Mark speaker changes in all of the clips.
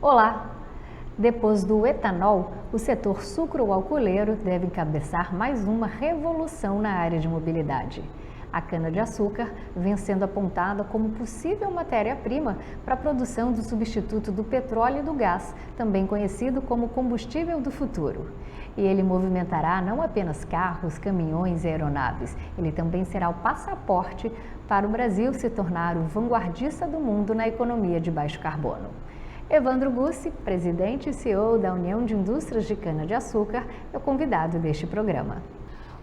Speaker 1: Olá! Depois do etanol, o setor sucroalcooleiro deve encabeçar mais uma revolução na área de mobilidade. A cana-de-açúcar vem sendo apontada como possível matéria-prima para a produção do substituto do petróleo e do gás, também conhecido como combustível do futuro. E ele movimentará não apenas carros, caminhões e aeronaves, ele também será o passaporte para o Brasil se tornar o vanguardista do mundo na economia de baixo carbono. Evandro Gussi, presidente e CEO da União de Indústrias de Cana-de-Açúcar, é o convidado deste programa.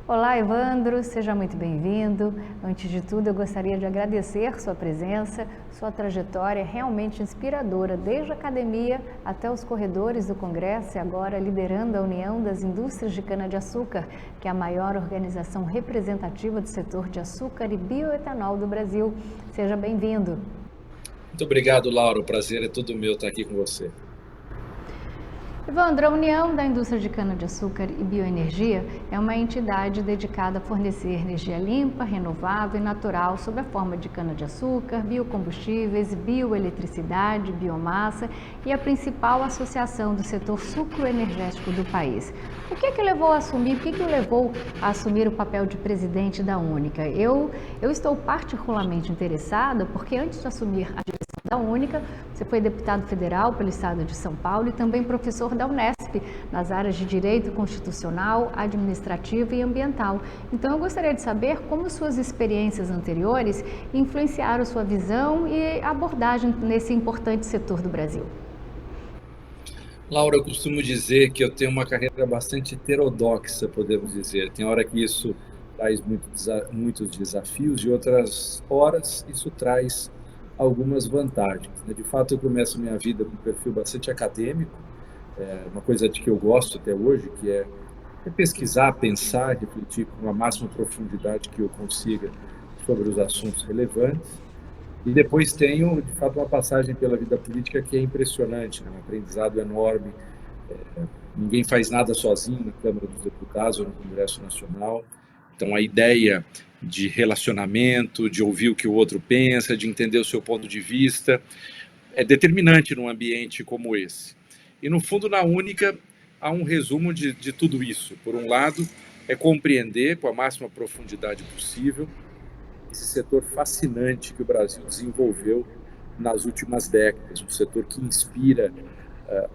Speaker 1: Olá, Evandro, seja muito bem-vindo. Antes de tudo, eu gostaria de agradecer sua presença, sua trajetória é realmente inspiradora, desde a academia até os corredores do Congresso e agora liderando a União das Indústrias de Cana-de-Açúcar, que é a maior organização representativa do setor de açúcar e bioetanol do Brasil. Seja bem-vindo.
Speaker 2: Muito obrigado, Laura. O prazer é todo meu estar aqui com você.
Speaker 1: Evandro, a União da Indústria de Cana-de-Açúcar e Bioenergia é uma entidade dedicada a fornecer energia limpa, renovável e natural sob a forma de cana-de-açúcar, biocombustíveis, bioeletricidade, biomassa e a principal associação do setor sucroenergético do país. O que levou a assumir, o levou a assumir o papel de presidente da Única? Eu estou particularmente interessada porque antes de assumir a direção da Única, você foi deputado federal pelo estado de São Paulo e também professor da Unesp, nas áreas de Direito Constitucional, Administrativo e Ambiental. Então, eu gostaria de saber como suas experiências anteriores influenciaram sua visão e abordagem nesse importante setor do Brasil.
Speaker 2: Laura, eu costumo dizer que eu tenho uma carreira bastante heterodoxa, podemos dizer. Tem hora que isso traz muitos desafios e outras horas isso traz algumas vantagens. De fato, eu começo minha vida com um perfil bastante acadêmico, uma coisa de que eu gosto até hoje, que é pesquisar, pensar, refletir com a máxima profundidade que eu consiga sobre os assuntos relevantes. E depois tenho, de fato, uma passagem pela vida política que é impressionante, um aprendizado enorme. Ninguém faz nada sozinho na Câmara dos Deputados ou no Congresso Nacional. Então, a ideia de relacionamento, de ouvir o que o outro pensa, de entender o seu ponto de vista, é determinante num ambiente como esse. E, no fundo, na Única, há um resumo de tudo isso. Por um lado, é compreender com a máxima profundidade possível esse setor fascinante que o Brasil desenvolveu nas últimas décadas, um setor que inspira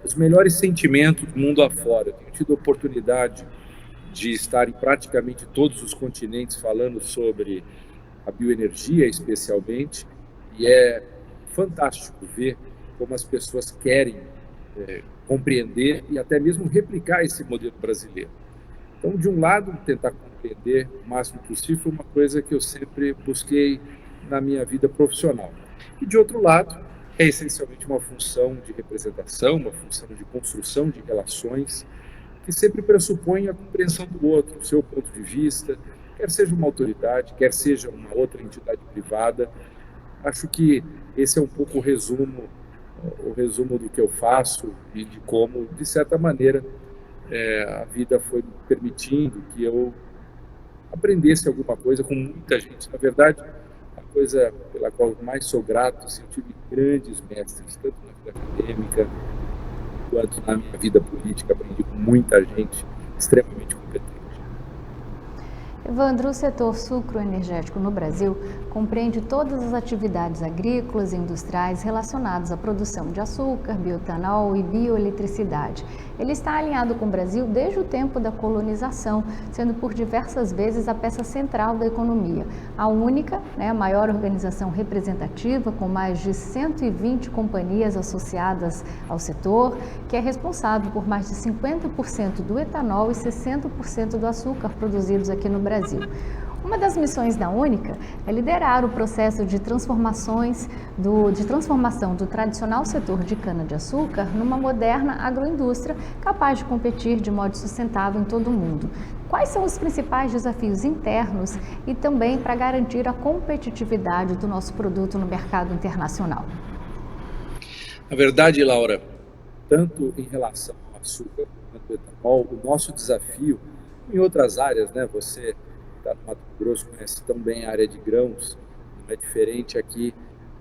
Speaker 2: os melhores sentimentos mundo afora. Eu tenho tido a oportunidade de estar em praticamente todos os continentes falando sobre a bioenergia, especialmente, e é fantástico ver como as pessoas querem compreender e até mesmo replicar esse modelo brasileiro. Então, de um lado, tentar compreender o máximo possível foi uma coisa que eu sempre busquei na minha vida profissional. E, de outro lado, é essencialmente uma função de representação, uma função de construção de relações, que sempre pressupõe a compreensão do outro, o seu ponto de vista, quer seja uma autoridade, quer seja uma outra entidade privada. Acho que esse é um pouco o resumo do que eu faço e de como, de certa maneira, a vida foi me permitindo que eu aprendesse alguma coisa com muita gente. Na verdade, a coisa pela qual mais sou grato, assim, eu tive grandes mestres, tanto na vida acadêmica quanto na minha vida política. Aprendi com muita gente extremamente competente.
Speaker 1: Evandro, o setor sucroenergético no Brasil compreende todas as atividades agrícolas e industriais relacionadas à produção de açúcar, bioetanol e bioeletricidade. Ele está alinhado com o Brasil desde o tempo da colonização, sendo por diversas vezes a peça central da economia. A Única, a maior organização representativa, com mais de 120 companhias associadas ao setor, que é responsável por mais de 50% do etanol e 60% do açúcar produzidos aqui no Brasil. Uma das missões da Única é liderar o processo de transformação do tradicional setor de cana-de-açúcar numa moderna agroindústria capaz de competir de modo sustentável em todo o mundo. Quais são os principais desafios internos e também para garantir a competitividade do nosso produto no mercado internacional?
Speaker 2: Na verdade, Laura, tanto em relação ao açúcar quanto ao etanol, o nosso desafio em outras áreas, né? Você está no Mato Grosso, conhece tão bem a área de grãos, não é diferente aqui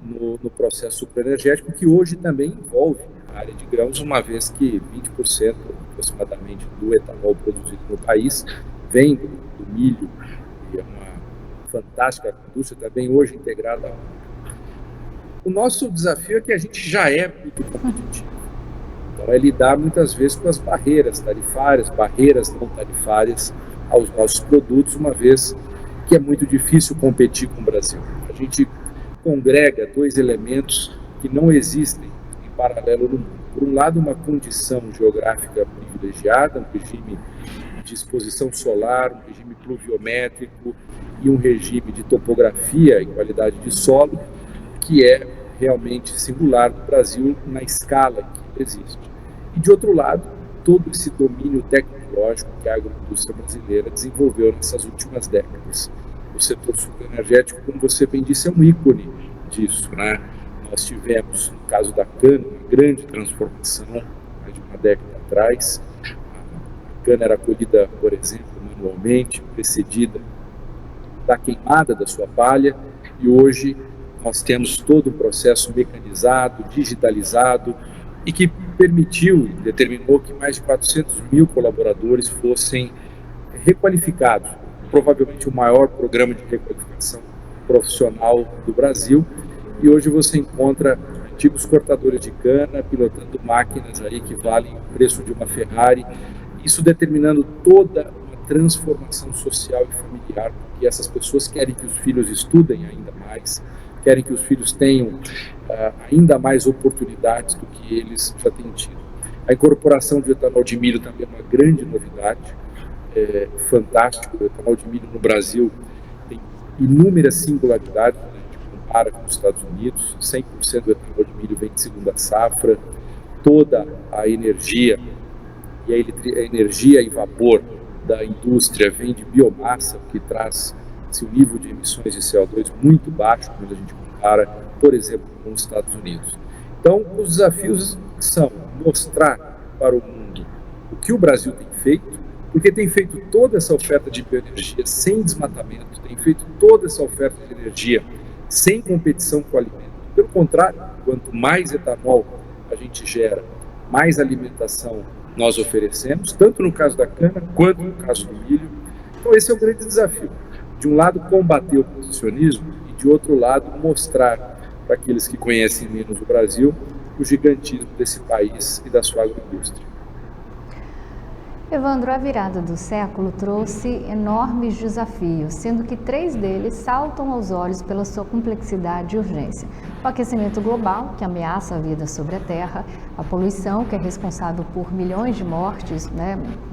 Speaker 2: no processo sucroenergético, que hoje também envolve na área de grãos, uma vez que 20% aproximadamente do etanol produzido no país vem do milho, e é uma fantástica indústria também hoje integrada. O nosso desafio é que a gente já é muito competitivo. Então, é lidar muitas vezes com as barreiras tarifárias, barreiras não tarifárias aos nossos produtos, uma vez que é muito difícil competir com o Brasil. A gente congrega dois elementos que não existem em paralelo no mundo. Por um lado, uma condição geográfica privilegiada, um regime de exposição solar, um regime pluviométrico e um regime de topografia e qualidade de solo que é realmente singular do Brasil na escala que existe. E, de outro lado, todo esse domínio tecnológico que a agroindústria brasileira desenvolveu nessas últimas décadas. O setor sucroenergético, como você bem disse, é um ícone disso, né? Nós tivemos, no caso da cana, uma grande transformação mais de uma década atrás. A cana era colhida, por exemplo, manualmente, precedida da queimada da sua palha, e hoje nós temos todo um processo mecanizado, digitalizado, e que permitiu e determinou que mais de 400 mil colaboradores fossem requalificados. Provavelmente o maior programa de requalificação profissional do Brasil. E hoje você encontra antigos cortadores de cana pilotando máquinas aí que valem o preço de uma Ferrari. Isso determinando toda uma transformação social e familiar, porque essas pessoas querem que os filhos estudem ainda mais, querem que os filhos tenham ainda mais oportunidades do que eles já têm tido. A incorporação de etanol de milho também é uma grande novidade, fantástico. O etanol de milho no Brasil tem inúmeras singularidades, quando a gente compara com os Estados Unidos. 100% do etanol de milho vem de segunda safra, toda a energia e a energia e vapor da indústria vem de biomassa, que traz um nível de emissões de CO2 muito baixo quando a gente compara, por exemplo, com os Estados Unidos. Então, os desafios são mostrar para o mundo o que o Brasil tem feito, porque tem feito toda essa oferta de bioenergia sem desmatamento, tem feito toda essa oferta de energia sem competição com o alimento. Pelo contrário, quanto mais etanol a gente gera, mais alimentação nós oferecemos, tanto no caso da cana quanto no caso do milho. Então esse é o grande desafio. De um lado, combater o protecionismo e, de outro lado, mostrar para aqueles que conhecem menos o Brasil o gigantismo desse país e da sua agroindústria.
Speaker 1: Evandro, a virada do século trouxe enormes desafios, sendo que 3 deles saltam aos olhos pela sua complexidade e urgência. O aquecimento global, que ameaça a vida sobre a Terra, a poluição, que é responsável por milhões de mortes,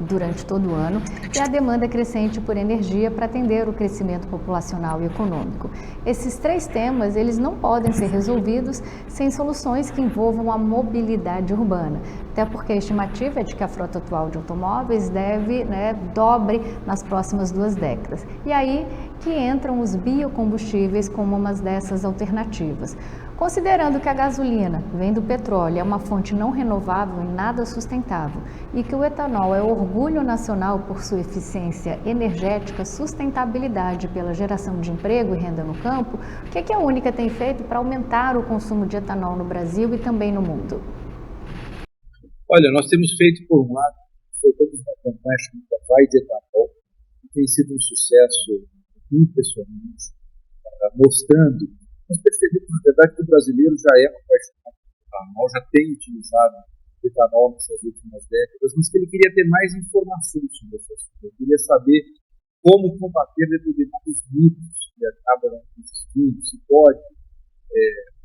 Speaker 1: durante todo o ano, e a demanda crescente por energia para atender o crescimento populacional e econômico. Esses 3 temas, eles não podem ser resolvidos sem soluções que envolvam a mobilidade urbana, até porque a estimativa é de que a frota atual de automóveis dobre nas próximas 2 décadas. E aí que entram os biocombustíveis como uma dessas alternativas. Considerando que a gasolina vem do petróleo, é uma fonte não renovável e nada sustentável, e que o etanol é orgulho nacional por sua eficiência energética, sustentabilidade pela geração de emprego e renda no campo, o que a Única tem feito para aumentar o consumo de etanol no Brasil e também no mundo?
Speaker 2: Olha, nós temos feito, por um lado, uma campanha chamada Vai de Etanol, que tem sido um sucesso impressionante, mostrando, nós percebemos, na verdade, que o brasileiro já é apaixonado por etanol, já tem utilizado etanol nessas últimas décadas, mas que ele queria ter mais informações sobre esse assunto. Ele queria saber como combater determinados mitos que acabam existindo, se pode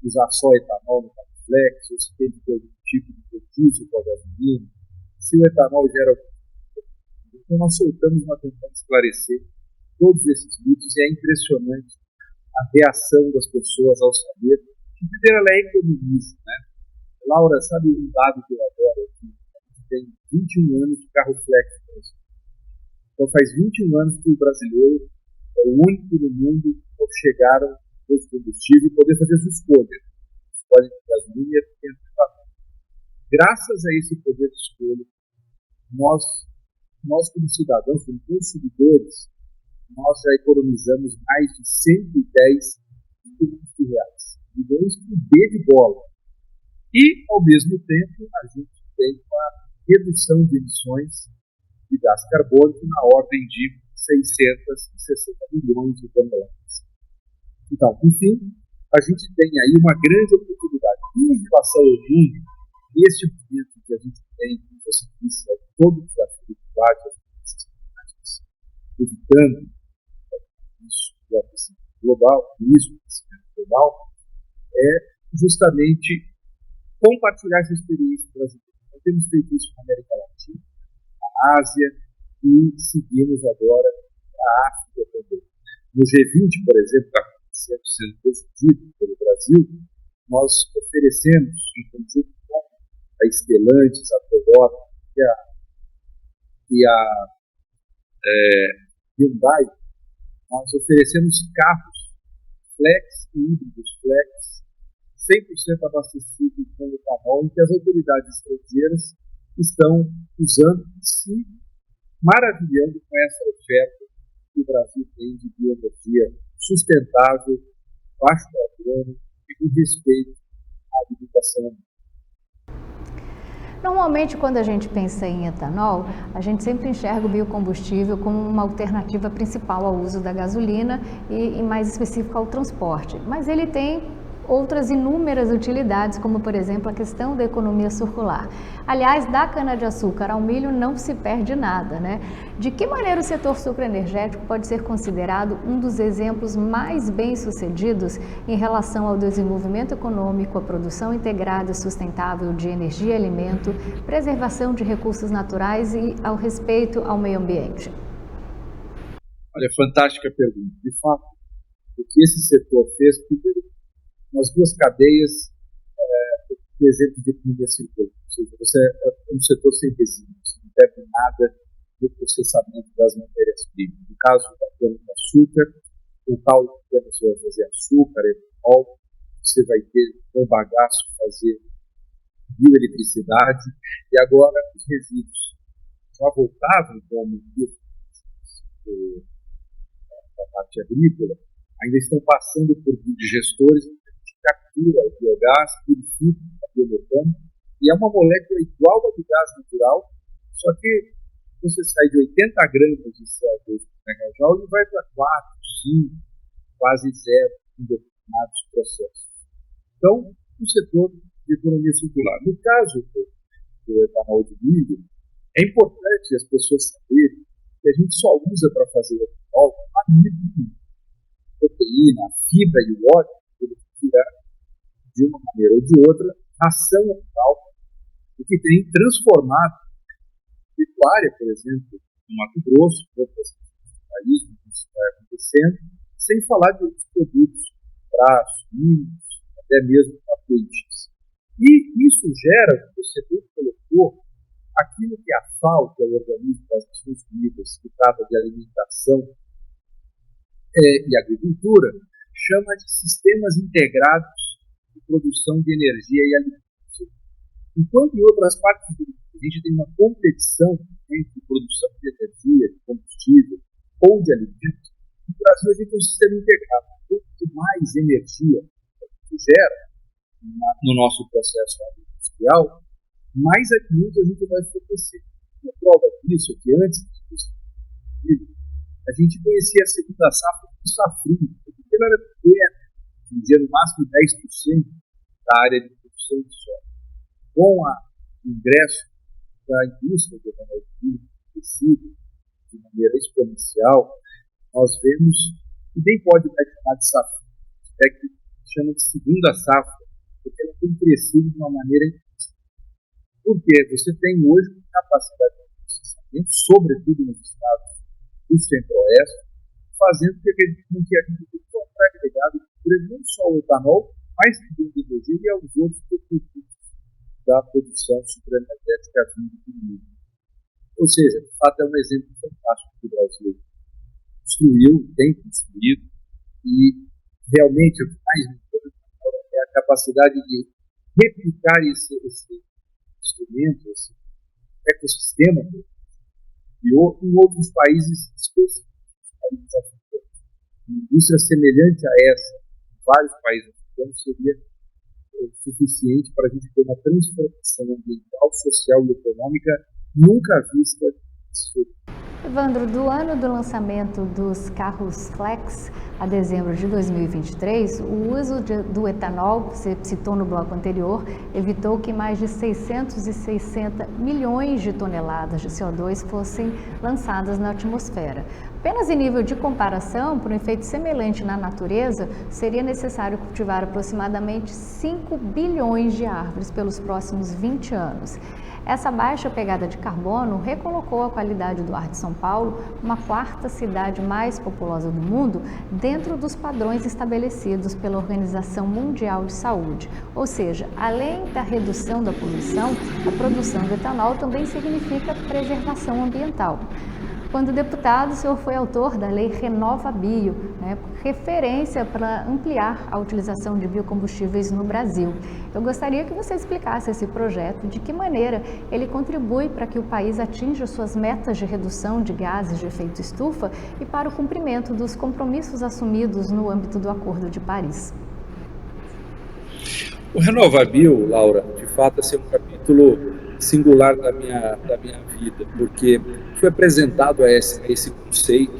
Speaker 2: usar só etanol no Capflex, ou se tem que ter algum tipo de produto com a gasolina, se o etanol gera algum. Então nós soltamos uma tentando esclarecer todos esses mitos, e é impressionante a reação das pessoas ao saber que, primeiro, ela é economista, né? Laura, sabe um dado que eu adoro aqui? A gente tem 21 anos de carro flex, por exemplo. Então faz 21 anos que o brasileiro é o único no mundo que chegaram ao combustível e poder fazer sua escolha. Escolhe de gasolina e etanol. Graças a esse poder de escolha, nós como cidadãos, como consumidores, nós já economizamos mais de 110 bilhões de reais. Bilhões com B de bola. E, ao mesmo tempo, a gente tem uma redução de emissões de gás carbônico na ordem de 660 milhões de toneladas. Então, enfim, a gente tem aí uma grande oportunidade em relação ao mundo, neste momento que a gente tem, como você disse, todo o desafio de várias mudanças climáticas, evitando isso do aquecimento global, isso do aquecimento global, é justamente compartilhar essa experiência brasileira. Nós temos feito isso na América Latina, na Ásia, e seguimos agora a África também. No G20, por exemplo, que está sendo presidido pelo Brasil, nós oferecemos, em conjunto com a Stellantis, a Toyota e a Hyundai, nós oferecemos carros flex e híbridos flex 100% abastecidos com etanol, em que as autoridades estrangeiras estão usando e se maravilhando com essa oferta que o Brasil tem de bioenergia sustentável, baixo carbono e com respeito à alimentação humana.
Speaker 1: Normalmente, quando a gente pensa em etanol, a gente sempre enxerga o biocombustível como uma alternativa principal ao uso da gasolina e, em mais específico, ao transporte. Mas ele tem outras inúmeras utilidades, como, por exemplo, a questão da economia circular. Aliás, da cana-de-açúcar ao milho não se perde nada, né? De que maneira o setor sucroenergético pode ser considerado um dos exemplos mais bem-sucedidos em relação ao desenvolvimento econômico, à produção integrada e sustentável de energia e alimento, preservação de recursos naturais e ao respeito ao meio ambiente?
Speaker 2: Olha, fantástica pergunta. De fato, o que esse setor fez, primeiro, nas duas cadeias, o exemplo de economia circular. Ou seja, você é um setor sem resíduos, você não deve nada no processamento das matérias-primas. No caso da cana-de-açúcar, o tal que você vai fazer açúcar, etanol, você vai ter um bagaço fazer bioeletricidade, e agora os resíduos já voltavam como da parte agrícola, ainda estão passando por digestores que captura o biogás, purifica a biometano, e é uma molécula igual ao do gás natural, só que você sai de 80 gramas de CO2 por megajoule e vai para 4, 5, quase zero em determinados processos. Então, o setor de economia circular. No caso do etanol de milho, é importante as pessoas saberem que a gente só usa para fazer o etanol a proteína, a fibra e o óleo, ele tirar de uma maneira ou de outra a ação animal, o que tem transformado a pecuária, por exemplo, no Mato Grosso, em outros países, isso está acontecendo, sem falar de outros produtos, pratos, vinhos, até mesmo peixes. E isso gera, como você bem colocou, aquilo que a FAO, que é o Organismo das Nações Unidas, que trata de alimentação e agricultura, chama de sistemas integrados de produção de energia e alimentação. Enquanto em outras partes do mundo a gente tem uma competição entre produção de energia, de combustível ou de alimentos, no Brasil a gente tem um sistema integrado. Quanto mais energia a gente gera no nosso processo industrial, mais alimentos a gente vai fornecer. A prova disso é que antes a gente conhecia a segunda safra do safrinho, porque ela era pequena, dizia no máximo 10% da área de produção de soja. Com o ingresso da indústria do etanol crescido de maneira exponencial, nós vemos que nem pode mais chamar de safra, é que chama de segunda safra, porque ela tem crescido de uma maneira incrível. Porque você tem hoje capacidade de processamento, sobretudo nos estados do centro-oeste, fazendo com que a agricultura seja agregada não só ao etanol, mas também ao hidrogênio e aos outros produtos da produção sucroenergética vinda do milho. Ou seja, de fato é um exemplo fantástico que o Brasil construiu, tem construído, e realmente o que mais me importa é a capacidade de replicar esse instrumento, esse ecossistema, em outros países específicos, países africanos. Uma indústria semelhante a essa, em vários países africanos, seria suficiente para a gente ter uma transformação ambiental, social e econômica nunca vista.
Speaker 1: Evandro, do ano do lançamento dos carros Flex a dezembro de 2023, o uso do etanol, que você citou no bloco anterior, evitou que mais de 660 milhões de toneladas de CO2 fossem lançadas na atmosfera. Apenas em nível de comparação, por um efeito semelhante na natureza, seria necessário cultivar aproximadamente 5 bilhões de árvores pelos próximos 20 anos. Essa baixa pegada de carbono recolocou a qualidade do ar de São Paulo, uma quarta cidade mais populosa do mundo, dentro dos padrões estabelecidos pela Organização Mundial de Saúde. Ou seja, além da redução da poluição, a produção de etanol também significa preservação ambiental. Quando deputado, o senhor foi autor da Lei RenovaBio, referência para ampliar a utilização de biocombustíveis no Brasil. Eu gostaria que você explicasse esse projeto, de que maneira ele contribui para que o país atinja suas metas de redução de gases de efeito estufa e para o cumprimento dos compromissos assumidos no âmbito do Acordo de Paris.
Speaker 2: O RenovaBio, Laura, de fato, é um capítulo singular da minha vida, porque fui apresentado a esse conceito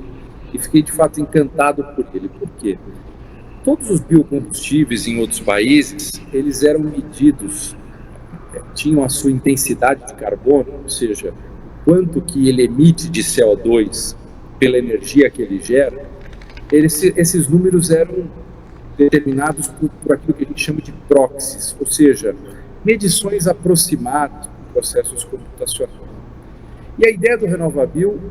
Speaker 2: e fiquei de fato encantado por ele. Por quê? Todos os biocombustíveis em outros países, eles eram medidos, tinham a sua intensidade de carbono, ou seja, quanto que ele emite de CO2 pela energia que ele gera. Esses números eram determinados por aquilo que a gente chama de proxies, ou seja, medições aproximadas processos computacionais. E a ideia do RenovaBio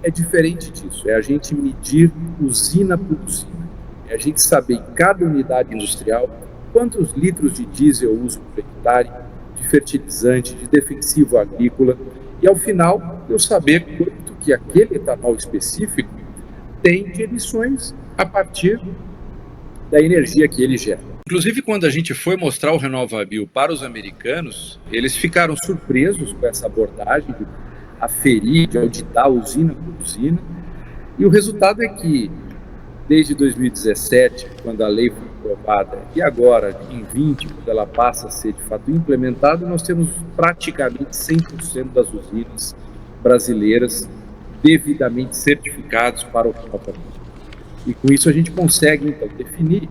Speaker 2: é diferente disso, é a gente medir usina por usina, é a gente saber em cada unidade industrial quantos litros de diesel eu uso por hectare, de fertilizante, de defensivo agrícola, e ao final eu saber quanto que aquele etanol específico tem de emissões a partir da energia que ele gera. Inclusive, quando a gente foi mostrar o RenovaBio para os americanos, eles ficaram surpresos com essa abordagem de aferir, de auditar usina por usina. E o resultado é que, desde 2017, quando a lei foi aprovada, e agora, em 20, quando ela passa a ser de fato implementada, nós temos praticamente 100% das usinas brasileiras devidamente certificados para o RenovaBio. E com isso a gente consegue, então, definir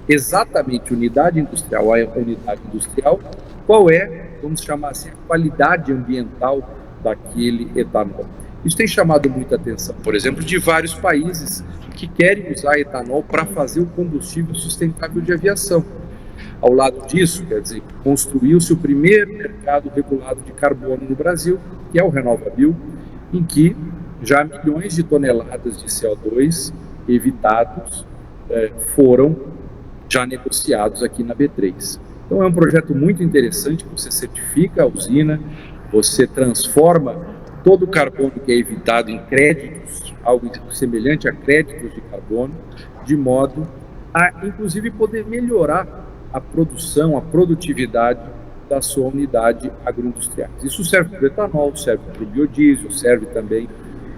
Speaker 2: exatamente unidade industrial a unidade industrial, qual é, vamos chamar assim, a qualidade ambiental daquele etanol. Isso tem chamado muita atenção, por exemplo, de vários países que querem usar etanol para fazer o combustível sustentável de aviação. Ao lado disso, quer dizer, construiu-se o primeiro mercado regulado de carbono no Brasil, que é o RenovaBio, em que já milhões de toneladas de CO2 evitados foram já negociados aqui na B3. Então é um projeto muito interessante, você certifica a usina, você transforma todo o carbono que é evitado em créditos, algo semelhante a créditos de carbono, de modo a, inclusive, poder melhorar a produção, a produtividade da sua unidade agroindustrial. Isso serve para o etanol, serve para o biodiesel, serve também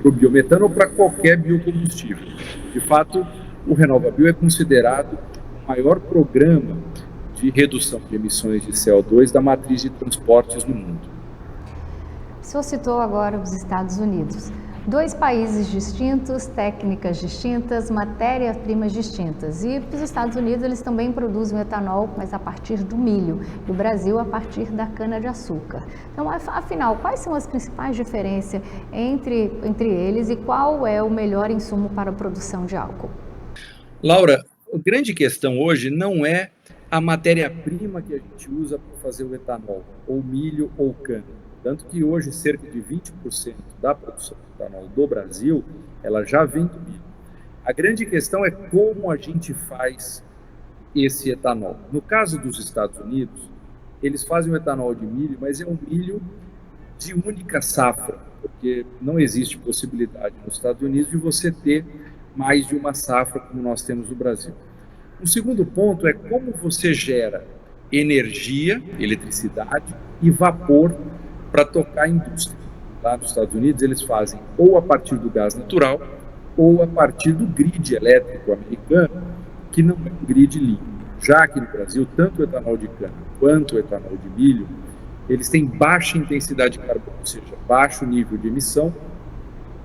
Speaker 2: para o biometano ou para qualquer biocombustível. De fato, o RenovaBio é considerado maior programa de redução de emissões de CO2 da matriz de transportes no mundo.
Speaker 1: O senhor citou agora os Estados Unidos. 2 países distintos, técnicas distintas, matérias-primas distintas. E os Estados Unidos, eles também produzem etanol, mas a partir do milho. E o Brasil, a partir da cana-de-açúcar. Então, afinal, quais são as principais diferenças entre eles e qual é o melhor insumo para a produção de álcool?
Speaker 2: Laura, a grande questão hoje não é a matéria-prima que a gente usa para fazer o etanol, ou milho ou cana. Tanto que hoje cerca de 20% da produção de etanol do Brasil, ela já vem do milho. A grande questão é como a gente faz esse etanol. No caso dos Estados Unidos, eles fazem o etanol de milho, mas é um milho de única safra, porque não existe possibilidade nos Estados Unidos de você ter mais de uma safra como nós temos no Brasil. O segundo ponto é como você gera energia, eletricidade e vapor para tocar a indústria. Lá nos Estados Unidos eles fazem ou a partir do gás natural ou a partir do grid elétrico americano, que não é um grid limpo. Já que no Brasil, tanto o etanol de cana quanto o etanol de milho, eles têm baixa intensidade de carbono, ou seja, baixo nível de emissão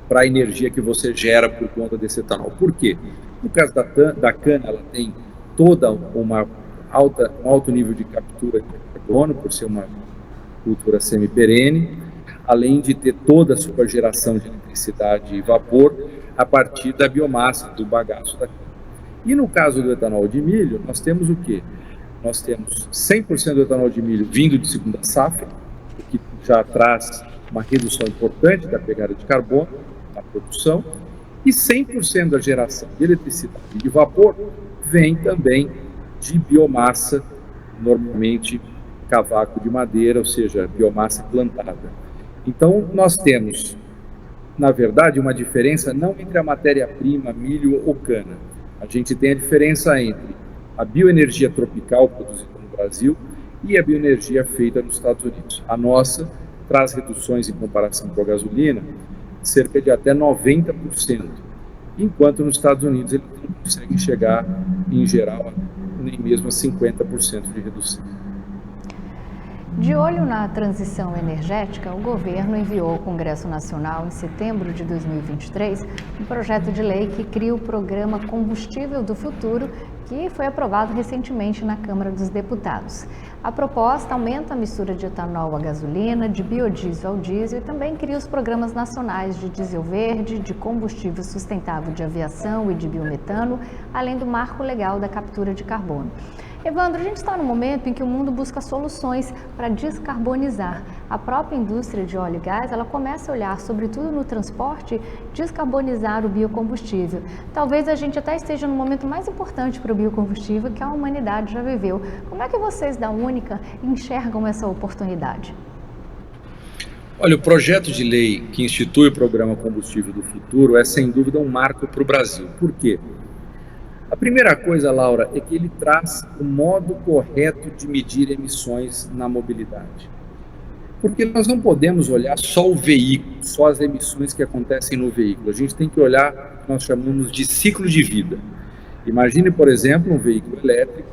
Speaker 2: para a energia que você gera por conta desse etanol. Por quê? No caso da cana, ela tem toda um alto nível de captura de carbono, por ser uma cultura semi-perene, além de ter toda a sua geração de eletricidade e vapor a partir da biomassa, do bagaço da cana. E no caso do etanol de milho, nós temos o quê? Nós temos 100% do etanol de milho vindo de segunda safra, o que já traz uma redução importante da pegada de carbono na produção, e 100% da geração de eletricidade e de vapor vem também de biomassa, normalmente cavaco de madeira, ou seja, biomassa plantada. Então, nós temos, na verdade, uma diferença não entre a matéria-prima, milho ou cana. A gente tem a diferença entre a bioenergia tropical produzida no Brasil e a bioenergia feita nos Estados Unidos. A nossa traz reduções em comparação com a gasolina, cerca de até 90%, enquanto nos Estados Unidos ele não consegue chegar, em geral, nem mesmo a 50% de redução.
Speaker 1: De olho na transição energética, o governo enviou ao Congresso Nacional, em setembro de 2023, um projeto de lei que cria o programa Combustível do Futuro, que foi aprovado recentemente na Câmara dos Deputados. A proposta aumenta a mistura de etanol à gasolina, de biodiesel ao diesel e também cria os programas nacionais de diesel verde, de combustível sustentável de aviação e de biometano, além do marco legal da captura de carbono. Evandro, a gente está num momento em que o mundo busca soluções para descarbonizar. A própria indústria de óleo e gás, ela começa a olhar, sobretudo no transporte, descarbonizar o biocombustível. Talvez a gente até esteja no momento mais importante para o biocombustível que a humanidade já viveu. Como é que vocês da Única enxergam essa oportunidade?
Speaker 2: Olha, o projeto de lei que institui o programa Combustível do Futuro é, sem dúvida, um marco para o Brasil. Por quê? A primeira coisa, Laura, é que ele traz o modo correto de medir emissões na mobilidade. Porque nós não podemos olhar só o veículo, só as emissões que acontecem no veículo. A gente tem que olhar o que nós chamamos de ciclo de vida. Imagine, por exemplo, um veículo elétrico,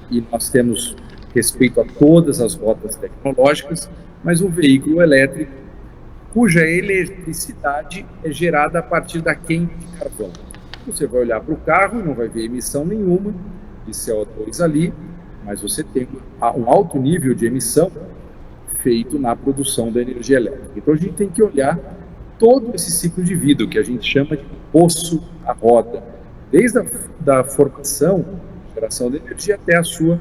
Speaker 2: e nós temos respeito a todas as rotas tecnológicas, mas um veículo elétrico cuja eletricidade é gerada a partir da queima de carvão. Você vai olhar para o carro, não vai ver emissão nenhuma de CO2 ali, mas você tem um alto nível de emissão feito na produção da energia elétrica. Então a gente tem que olhar todo esse ciclo de vida, o que a gente chama de poço à roda, desde a formação, geração de energia até a sua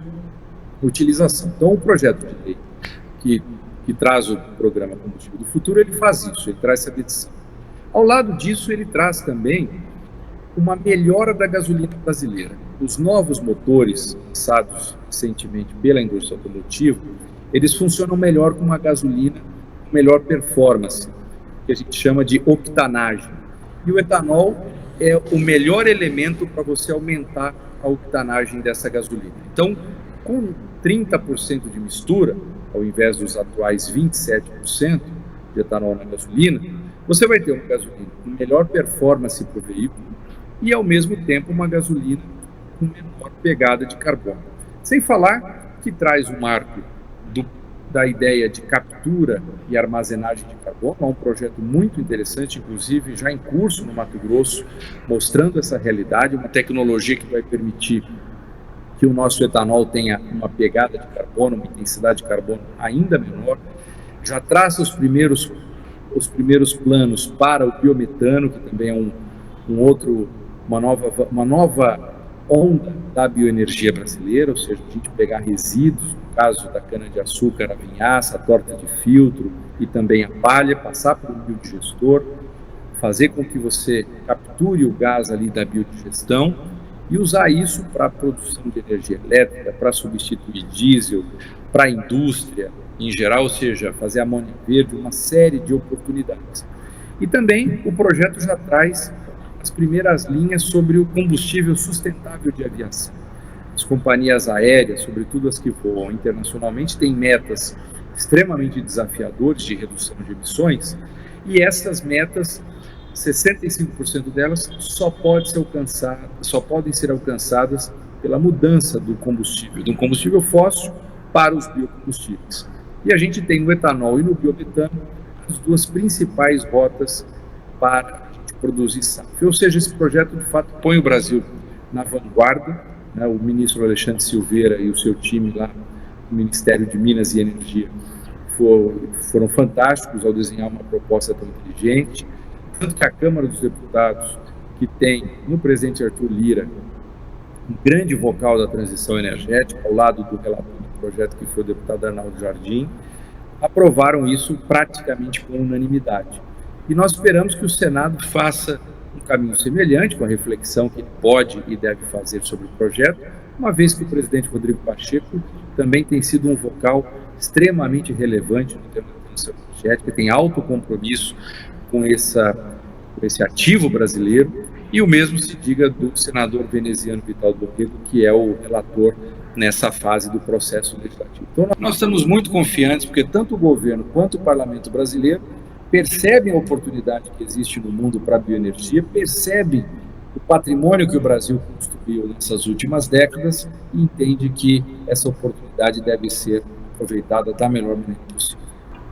Speaker 2: utilização. Então o projeto de lei que traz o programa Combustível do Futuro, ele faz isso, ele traz essa medição. Ao lado disso, ele traz também uma melhora da gasolina brasileira. Os novos motores lançados recentemente pela indústria automotiva, eles funcionam melhor com uma gasolina com melhor performance, que a gente chama de octanagem. E o etanol é o melhor elemento para você aumentar a octanagem dessa gasolina. Então, com 30% de mistura, ao invés dos atuais 27% de etanol na gasolina, você vai ter uma gasolina com melhor performance para o veículo, e, ao mesmo tempo, uma gasolina com menor pegada de carbono. Sem falar que traz o marco da ideia de captura e armazenagem de carbono. É um projeto muito interessante, inclusive já em curso no Mato Grosso, mostrando essa realidade, uma tecnologia que vai permitir que o nosso etanol tenha uma pegada de carbono, uma intensidade de carbono ainda menor. Já traz os primeiros planos para o biometano, que também é uma nova onda da bioenergia brasileira, ou seja, a gente pegar resíduos, no caso da cana-de-açúcar, a vinhaça, a torta de filtro e também a palha, passar por um biodigestor, fazer com que você capture o gás ali da biodigestão e usar isso para a produção de energia elétrica, para substituir diesel, para a indústria em geral, ou seja, fazer amônia verde, uma série de oportunidades. E também o projeto já traz as primeiras linhas sobre o combustível sustentável de aviação. As companhias aéreas, sobretudo as que voam internacionalmente, têm metas extremamente desafiadoras de redução de emissões, e essas metas, 65% delas só podem ser alcançadas pela mudança do combustível fóssil para os biocombustíveis. E a gente tem no etanol e no biometano as duas principais rotas para a gente produzir SAF. Ou seja, esse projeto de fato põe o Brasil na vanguarda, né? O ministro Alexandre Silveira e o seu time lá no Ministério de Minas e Energia foram fantásticos ao desenhar uma proposta tão inteligente, tanto que a Câmara dos Deputados, que tem no presidente Arthur Lira um grande vocal da transição energética, ao lado do relator do projeto, que foi o deputado Arnaldo Jardim, aprovaram isso praticamente com unanimidade. E nós esperamos que o Senado faça um caminho semelhante, com a reflexão que ele pode e deve fazer sobre o projeto, uma vez que o presidente Rodrigo Pacheco também tem sido um vocal extremamente relevante no tema da transição energética, tem alto compromisso com esse ativo brasileiro, e o mesmo se diga do senador veneziano Vital do Rego, que é o relator nessa fase do processo legislativo. Então, nós estamos muito confiantes, porque tanto o governo quanto o parlamento brasileiro percebem a oportunidade que existe no mundo para a bioenergia, percebem o patrimônio que o Brasil construiu nessas últimas décadas e entende que essa oportunidade deve ser aproveitada da melhor maneira possível.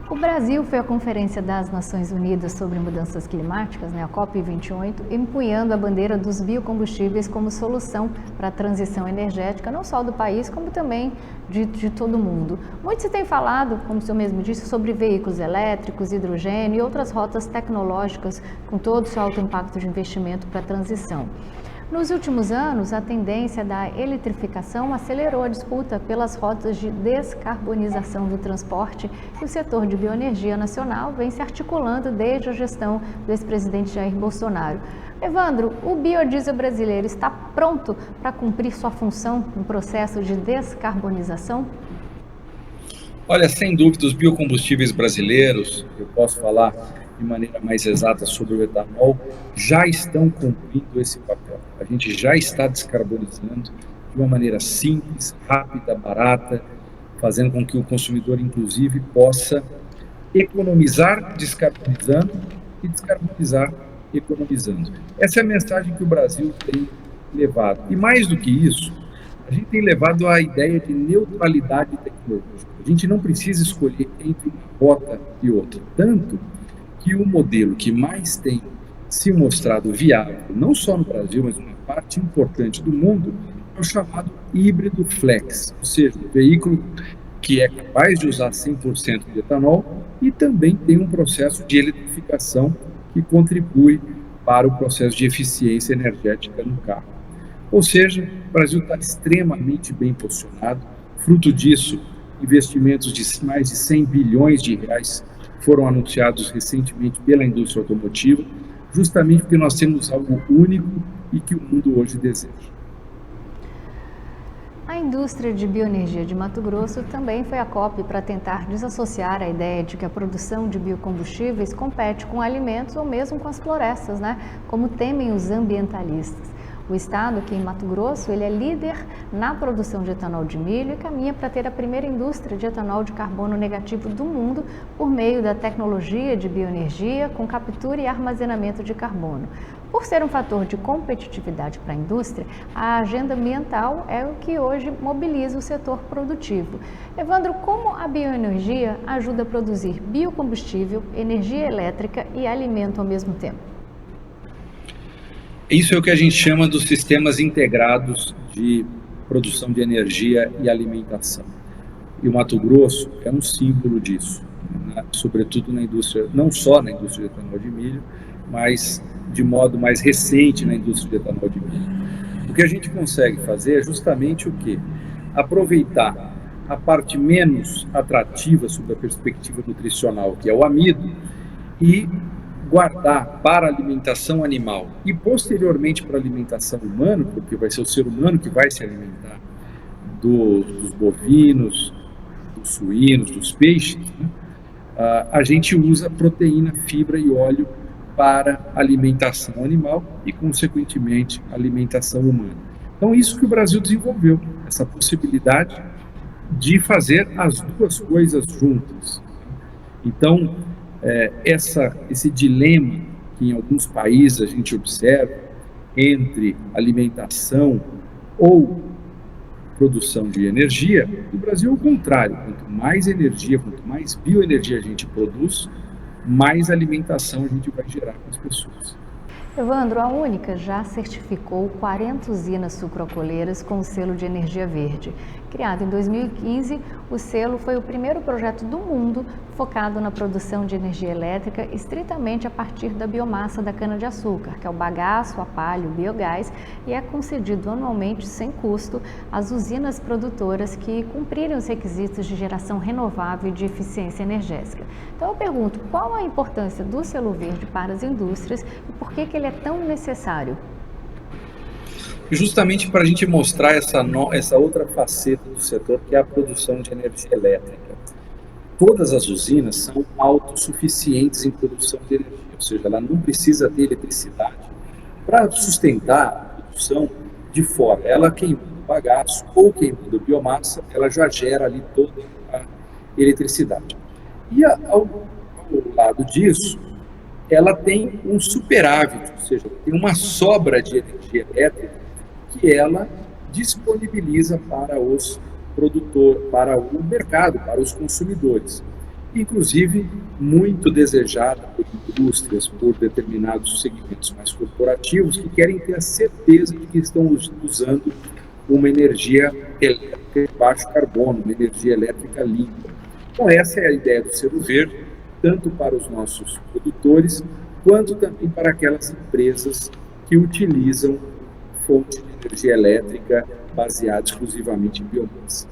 Speaker 1: O Brasil foi à Conferência das Nações Unidas sobre Mudanças Climáticas, a COP28, empunhando a bandeira dos biocombustíveis como solução para a transição energética, não só do país, como também de todo o mundo. Muito se tem falado, como o senhor mesmo disse, sobre veículos elétricos, hidrogênio e outras rotas tecnológicas com todo o seu alto impacto de investimento para a transição. Nos últimos anos, a tendência da eletrificação acelerou a disputa pelas rotas de descarbonização do transporte e o setor de bioenergia nacional vem se articulando desde a gestão do ex-presidente Jair Bolsonaro. Evandro, o biodiesel brasileiro está pronto para cumprir sua função no processo de descarbonização?
Speaker 2: Olha, sem dúvida, os biocombustíveis brasileiros, eu posso falar de maneira mais exata sobre o etanol, já estão cumprindo esse papel. A gente já está descarbonizando de uma maneira simples, rápida, barata, fazendo com que o consumidor, inclusive, possa economizar descarbonizando e descarbonizar economizando. Essa é a mensagem que o Brasil tem levado. E mais do que isso, a gente tem levado a ideia de neutralidade tecnológica. A gente não precisa escolher entre uma rota e outra. Tanto que o modelo que mais tem se mostrado viável, não só no Brasil, mas uma parte importante do mundo, é o chamado híbrido flex, ou seja, um veículo que é capaz de usar 100% de etanol e também tem um processo de eletrificação que contribui para o processo de eficiência energética no carro. Ou seja, o Brasil está extremamente bem posicionado, fruto disso, investimentos de mais de 100 bilhões de reais foram anunciados recentemente pela indústria automotiva, justamente porque nós temos algo único e que o mundo hoje deseja.
Speaker 1: A indústria de bioenergia de Mato Grosso também foi à COP para tentar desassociar a ideia de que a produção de biocombustíveis compete com alimentos ou mesmo com as florestas, como temem os ambientalistas. O estado, aqui em Mato Grosso, ele é líder na produção de etanol de milho e caminha para ter a primeira indústria de etanol de carbono negativo do mundo por meio da tecnologia de bioenergia com captura e armazenamento de carbono. Por ser um fator de competitividade para a indústria, a agenda ambiental é o que hoje mobiliza o setor produtivo. Evandro, como a bioenergia ajuda a produzir biocombustível, energia elétrica e alimento ao mesmo tempo?
Speaker 2: Isso é o que a gente chama dos sistemas integrados de produção de energia e alimentação. E o Mato Grosso é um símbolo disso, sobretudo na indústria, não só na indústria de etanol de milho, mas de modo mais recente na indústria de etanol de milho. O que a gente consegue fazer é justamente o quê? Aproveitar a parte menos atrativa sob a perspectiva nutricional, que é o amido, e guardar para a alimentação animal e posteriormente para a alimentação humana, porque vai ser o ser humano que vai se alimentar dos bovinos, dos suínos, dos peixes, a gente usa proteína, fibra e óleo para alimentação animal e, consequentemente, alimentação humana. Então, isso que o Brasil desenvolveu, essa possibilidade de fazer as duas coisas juntas. Então, esse dilema que em alguns países a gente observa entre alimentação ou produção de energia. No Brasil, ao contrário, quanto mais energia, quanto mais bioenergia a gente produz, mais alimentação a gente vai gerar para as pessoas.
Speaker 1: Evandro, a Única já certificou 40 usinas sucroalcooleiras com o selo de energia verde. Criado em 2015, o selo foi o primeiro projeto do mundo focado na produção de energia elétrica estritamente a partir da biomassa da cana-de-açúcar, que é o bagaço, a palha, o biogás, e é concedido anualmente sem custo às usinas produtoras que cumprirem os requisitos de geração renovável e de eficiência energética. Então eu pergunto, qual a importância do selo verde para as indústrias e por que ele é tão necessário?
Speaker 2: Justamente para a gente mostrar essa outra faceta do setor, que é a produção de energia elétrica. Todas as usinas são autossuficientes em produção de energia, ou seja, ela não precisa ter eletricidade para sustentar a produção de fora. Ela queimando bagaço ou queimando biomassa, ela já gera ali toda a eletricidade. E ao lado disso, ela tem um superávit, ou seja, tem uma sobra de energia elétrica que ela disponibiliza para os produtores, para o mercado, para os consumidores. Inclusive, muito desejada por indústrias, por determinados segmentos mais corporativos, que querem ter a certeza de que estão usando uma energia elétrica de baixo carbono, uma energia elétrica limpa. Então, essa é a ideia do selo verde, tanto para os nossos produtores, quanto também para aquelas empresas que utilizam fonte de energia elétrica baseada exclusivamente em biomassa.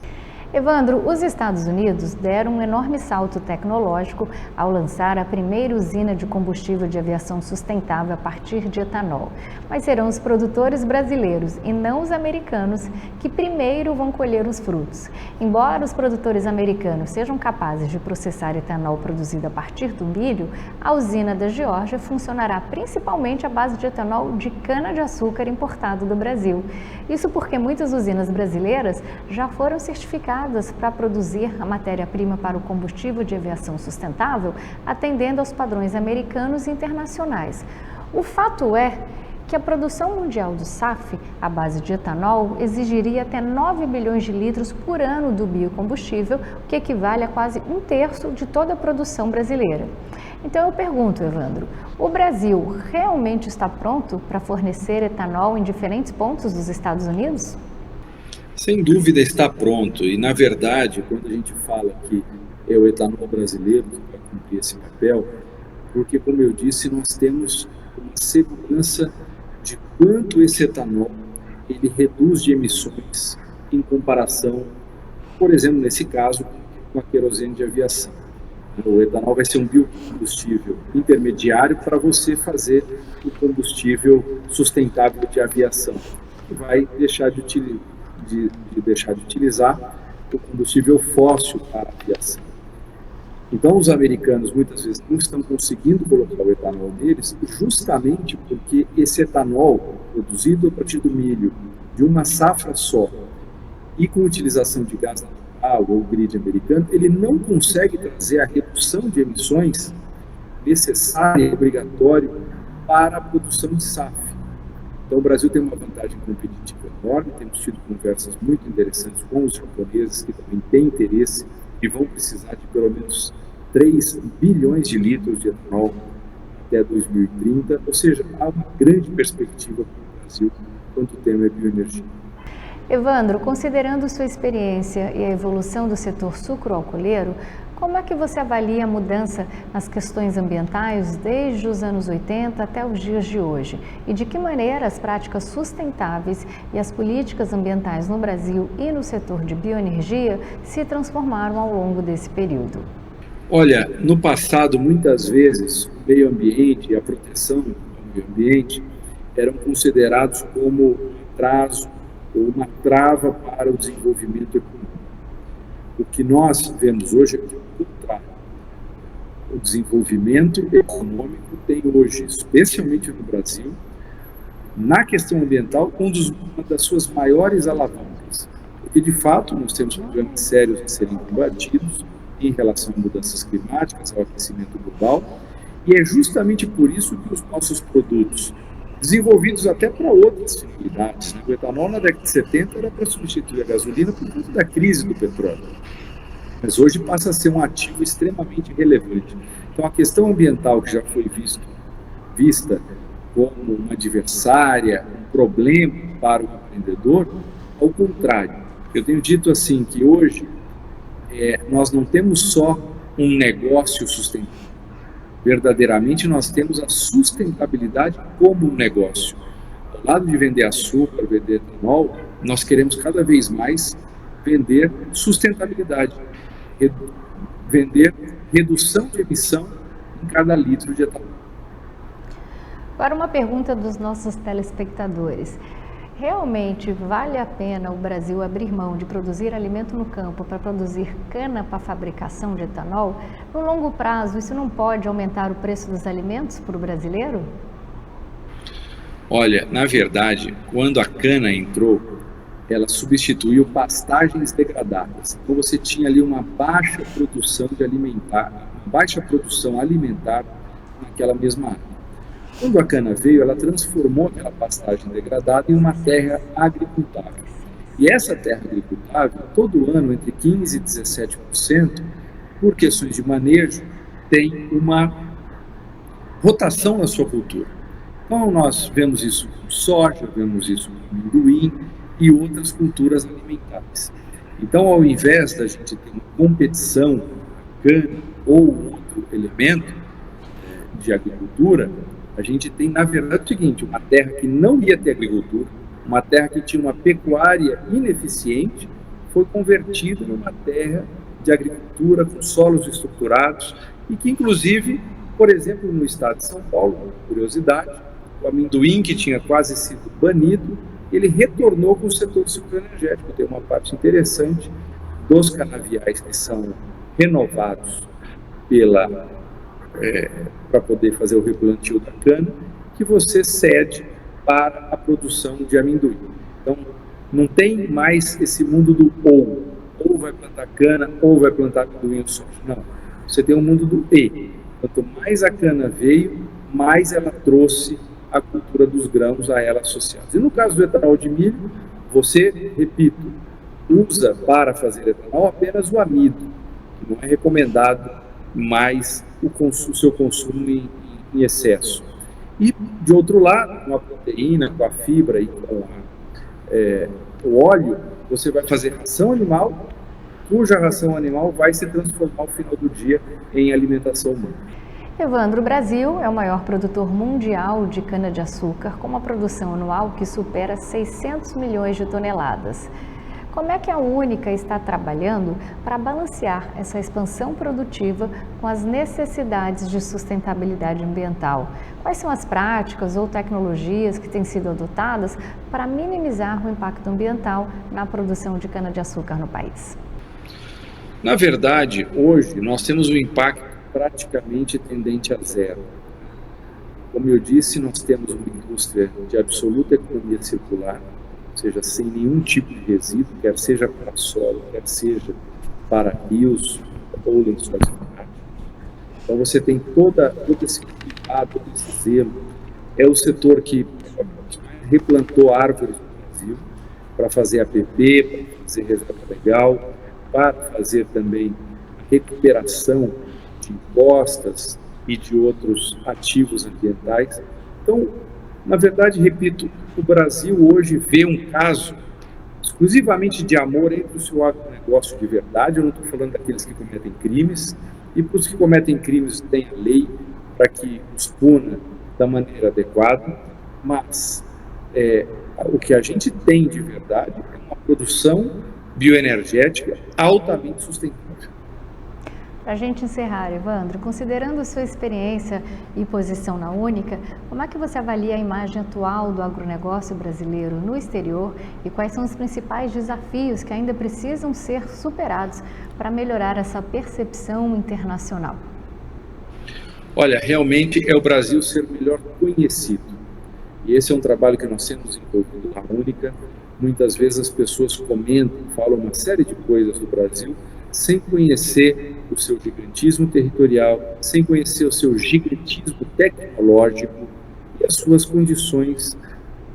Speaker 1: Evandro, os Estados Unidos deram um enorme salto tecnológico ao lançar a primeira usina de combustível de aviação sustentável a partir de etanol. Mas serão os produtores brasileiros e não os americanos que primeiro vão colher os frutos. Embora os produtores americanos sejam capazes de processar etanol produzido a partir do milho, a usina da Geórgia funcionará principalmente à base de etanol de cana-de-açúcar importado do Brasil. Isso porque muitas usinas brasileiras já foram certificadas para produzir a matéria-prima para o combustível de aviação sustentável, atendendo aos padrões americanos e internacionais. O fato é que a produção mundial do SAF, à base de etanol, exigiria até 9 bilhões de litros por ano do biocombustível, o que equivale a quase 1/3 de toda a produção brasileira. Então eu pergunto, Evandro, o Brasil realmente está pronto para fornecer etanol em diferentes pontos dos Estados Unidos?
Speaker 2: Sem dúvida está pronto, e na verdade, quando a gente fala que é o etanol brasileiro que vai cumprir esse papel, porque, como eu disse, nós temos uma segurança de quanto esse etanol ele reduz de emissões em comparação, por exemplo, nesse caso, com a querosene de aviação. O etanol vai ser um biocombustível intermediário para você fazer o combustível sustentável de aviação, que vai deixar de utilizar o combustível fóssil para a aviação. Então, os americanos muitas vezes não estão conseguindo colocar o etanol deles justamente porque esse etanol produzido a partir do milho de uma safra só e com utilização de gás natural ou grid americano, ele não consegue trazer a redução de emissões necessária e obrigatória para a produção de SAF. Então, o Brasil tem uma vantagem competitiva enorme, temos tido conversas muito interessantes com os japoneses, que também têm interesse e vão precisar de pelo menos 3 bilhões de litros de etanol até 2030, ou seja, há uma grande perspectiva para o Brasil quanto o tema é bioenergia.
Speaker 1: Evandro, considerando sua experiência e a evolução do setor sucroalcooleiro, como é que você avalia a mudança nas questões ambientais desde os anos 80 até os dias de hoje? E de que maneira as práticas sustentáveis e as políticas ambientais no Brasil e no setor de bioenergia se transformaram ao longo desse período?
Speaker 2: Olha, no passado, muitas vezes, o meio ambiente e a proteção do meio ambiente eram considerados como um atraso ou uma trava para o desenvolvimento econômico. O que nós vemos hoje é que, o contrário, o desenvolvimento econômico tem hoje, especialmente no Brasil, na questão ambiental, uma das suas maiores alavancas. Porque, de fato, nós temos problemas sérios a serem combatidos em relação a mudanças climáticas, ao aquecimento global, e é justamente por isso que os nossos produtos desenvolvidos até para outras finalidades, né? O etanol na década de 70 era para substituir a gasolina por conta da crise do petróleo, mas hoje passa a ser um ativo extremamente relevante. Então a questão ambiental que já foi vista como uma adversária, um problema para o empreendedor, ao contrário. Eu tenho dito assim que hoje nós não temos só um negócio sustentável. Verdadeiramente nós temos a sustentabilidade como um negócio. Ao lado de vender açúcar, vender etanol, nós queremos cada vez mais vender sustentabilidade, vender redução de emissão em cada litro de etanol.
Speaker 1: Agora uma pergunta dos nossos telespectadores. Realmente vale a pena o Brasil abrir mão de produzir alimento no campo para produzir cana para a fabricação de etanol? No longo prazo, isso não pode aumentar o preço dos alimentos para o brasileiro?
Speaker 2: Olha, na verdade, quando a cana entrou, ela substituiu pastagens degradadas. Então você tinha ali uma baixa produção alimentar naquela mesma área. Quando a cana veio, ela transformou aquela pastagem degradada em uma terra agricultável. E essa terra agricultável, todo ano, entre 15% e 17%, por questões de manejo, tem uma rotação na sua cultura. Então, nós vemos isso com soja, vemos isso com amendoim e outras culturas alimentares. Então, ao invés da gente ter uma competição cana ou outro elemento de agricultura, a gente tem, na verdade, o seguinte: uma terra que não ia ter agricultura, uma terra que tinha uma pecuária ineficiente, foi convertida numa terra de agricultura com solos estruturados e que, inclusive, por exemplo, no estado de São Paulo, curiosidade, o amendoim, que tinha quase sido banido, ele retornou com o setor sucroenergético. Tem uma parte interessante dos canaviais que são renovados para poder fazer o replantio da cana, que você cede para a produção de amendoim. Então, não tem mais esse mundo do ou vai plantar cana, ou vai plantar amendoim ou soja. Não, você tem um mundo do e. Quanto mais a cana veio, mais ela trouxe a cultura dos grãos a ela associados. E no caso do etanol de milho, você, repito, usa para fazer etanol apenas o amido, que não é recomendado mais o seu consumo em excesso. E, de outro lado, com a proteína, com a fibra e com o óleo, você vai fazer ração animal, cuja ração animal vai se transformar ao final do dia em alimentação humana.
Speaker 1: Evandro, o Brasil é o maior produtor mundial de cana-de-açúcar, com uma produção anual que supera 600 milhões de toneladas. Como é que a Única está trabalhando para balancear essa expansão produtiva com as necessidades de sustentabilidade ambiental? Quais são as práticas ou tecnologias que têm sido adotadas para minimizar o impacto ambiental na produção de cana-de-açúcar no país?
Speaker 2: Na verdade, hoje nós temos um impacto praticamente tendente a zero. Como eu disse, nós temos uma indústria de absoluta economia circular, ou seja, sem nenhum tipo de resíduo, quer seja para solo, quer seja para rios ou lençóis freáticos. Então você tem todo esse cuidado, todo esse zelo. É o setor que replantou árvores no Brasil para fazer APP, para fazer reserva legal, para fazer também a recuperação de encostas e de outros ativos ambientais. Então, na verdade, repito, o Brasil hoje vê um caso exclusivamente de amor entre o seu agronegócio de verdade. Eu não estou falando daqueles que cometem crimes, e para os que cometem crimes tem a lei para que os puna da maneira adequada, mas o que a gente tem de verdade é uma produção bioenergética altamente sustentável.
Speaker 1: Para a gente encerrar, Evandro, considerando sua experiência e posição na Única, como é que você avalia a imagem atual do agronegócio brasileiro no exterior e quais são os principais desafios que ainda precisam ser superados para melhorar essa percepção internacional?
Speaker 2: Olha, realmente é o Brasil ser melhor conhecido. E esse é um trabalho que nós temos envolvido na Única. Muitas vezes as pessoas comentam, falam uma série de coisas do Brasil, sem conhecer o seu gigantismo territorial, sem conhecer o seu gigantismo tecnológico. e as suas condições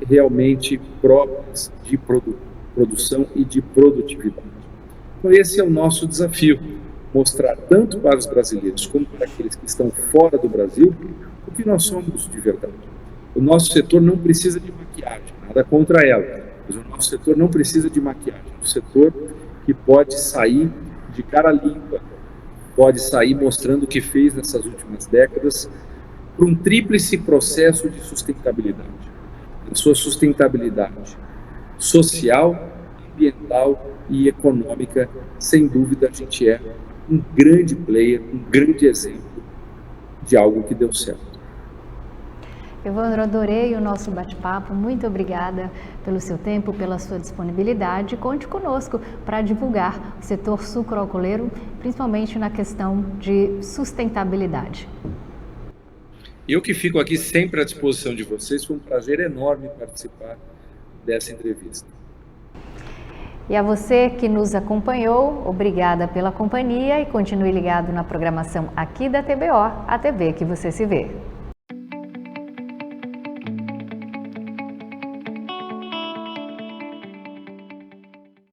Speaker 2: realmente próprias de produção e de produtividade. Então, esse é o nosso desafio, mostrar tanto para os brasileiros como para aqueles que estão fora do Brasil o que nós somos de verdade. O nosso setor não precisa de maquiagem, nada contra ela, mas o nosso setor não precisa de maquiagem. É um setor que pode sair de cara limpa, pode sair mostrando o que fez nessas últimas décadas para um tríplice processo de sustentabilidade. A sua sustentabilidade social, ambiental e econômica, sem dúvida, a gente é um grande player, um grande exemplo de algo que deu certo.
Speaker 1: Evandro, adorei o nosso bate-papo. Muito obrigada pelo seu tempo, pela sua disponibilidade. Conte conosco para divulgar o setor sucroalcooleiro, principalmente na questão de sustentabilidade.
Speaker 2: Eu que fico aqui sempre à disposição de vocês, foi um prazer enorme participar dessa entrevista.
Speaker 1: E a você que nos acompanhou, obrigada pela companhia e continue ligado na programação aqui da TBO, a TV que você se vê.